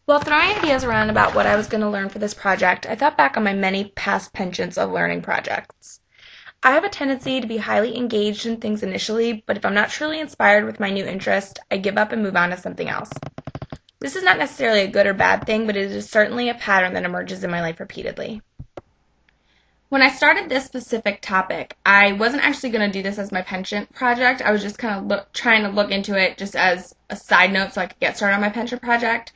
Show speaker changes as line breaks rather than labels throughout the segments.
While throwing ideas around about what I was going to learn for this project, I thought back on my many past penchants of learning projects. I have a tendency to be highly engaged in things initially, but if I'm not truly inspired with my new interest, I give up and move on to something else. This is not necessarily a good or bad thing, but it is certainly a pattern that emerges in my life repeatedly. When I started this specific topic, I wasn't actually going to do this as my penchant project. I was just kind of trying to look into it just as a side note so I could get started on my penchant project.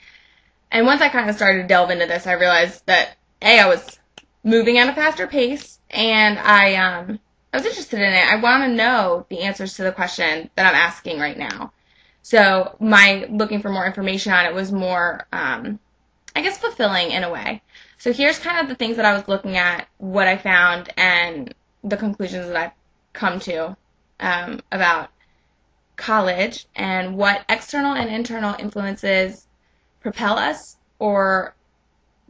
And once I kind of started to delve into this, I realized that I was moving at a faster pace, and I was interested in it. I want to know the answers to the question that I'm asking right now. So my looking for more information on it was more, I guess, fulfilling in a way. So here's kind of the things that I was looking at, what I found, and the conclusions that I've come to about college and what external and internal influences propel us or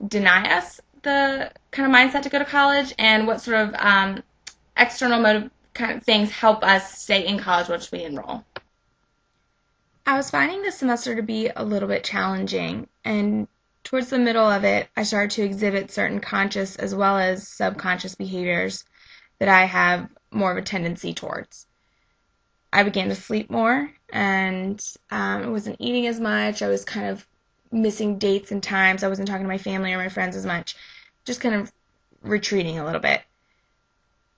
deny us the kind of mindset to go to college, and what sort of external motive kind of things help us stay in college once we enroll. I was finding this semester to be a little bit challenging, and towards the middle of it, I started to exhibit certain conscious as well as subconscious behaviors that I have more of a tendency towards. I began to sleep more, and I wasn't eating as much. I was kind of missing dates and times. I wasn't talking to my family or my friends as much, just kind of retreating a little bit.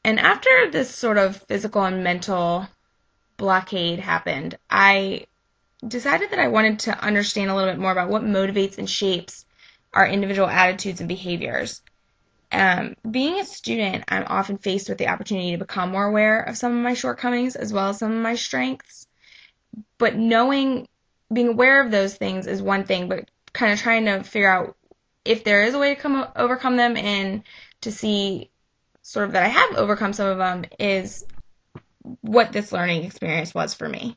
And after this sort of physical and mental blockade happened, I decided that I wanted to understand a little bit more about what motivates and shapes our individual attitudes and behaviors. Being a student, I'm often faced with the opportunity to become more aware of some of my shortcomings as well as some of my strengths. But being aware of those things is one thing, but kind of trying to figure out if there is a way to overcome them and to see sort of that I have overcome some of them is what this learning experience was for me.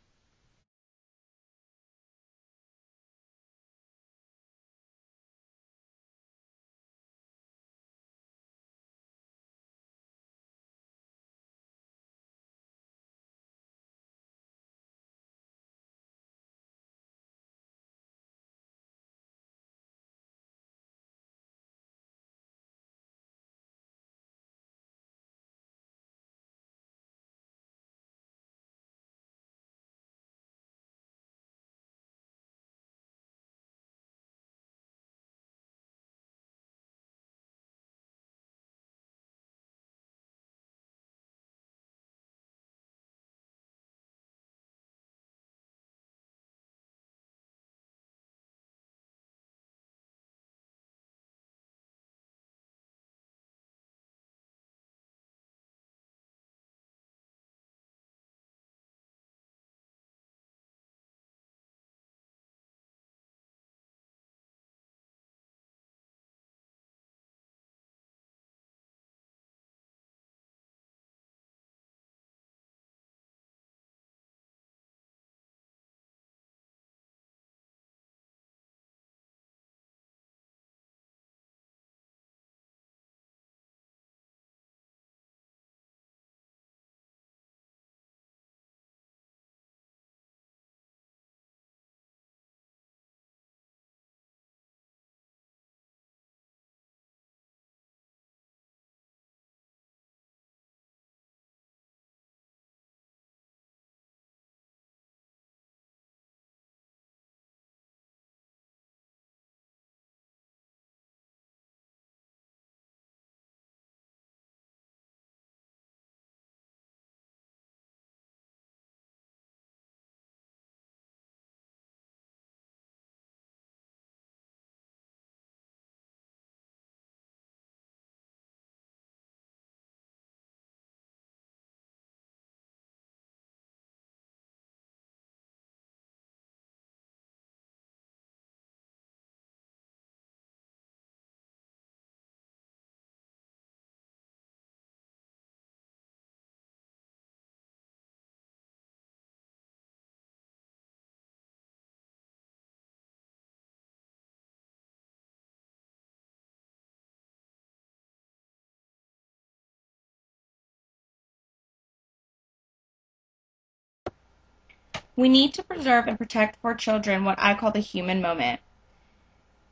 We need to preserve and protect for children what I call the human moment.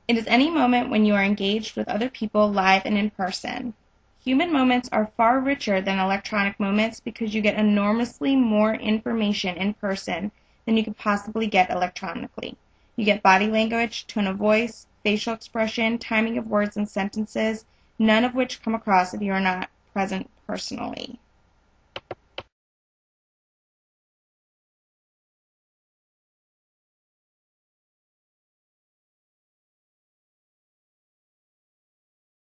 It is any moment when you are engaged with other people live and in person. Human moments are far richer than electronic moments because you get enormously more information in person than you could possibly get electronically. You get body language, tone of voice, facial expression, timing of words and sentences, none of which come across if you are not present personally.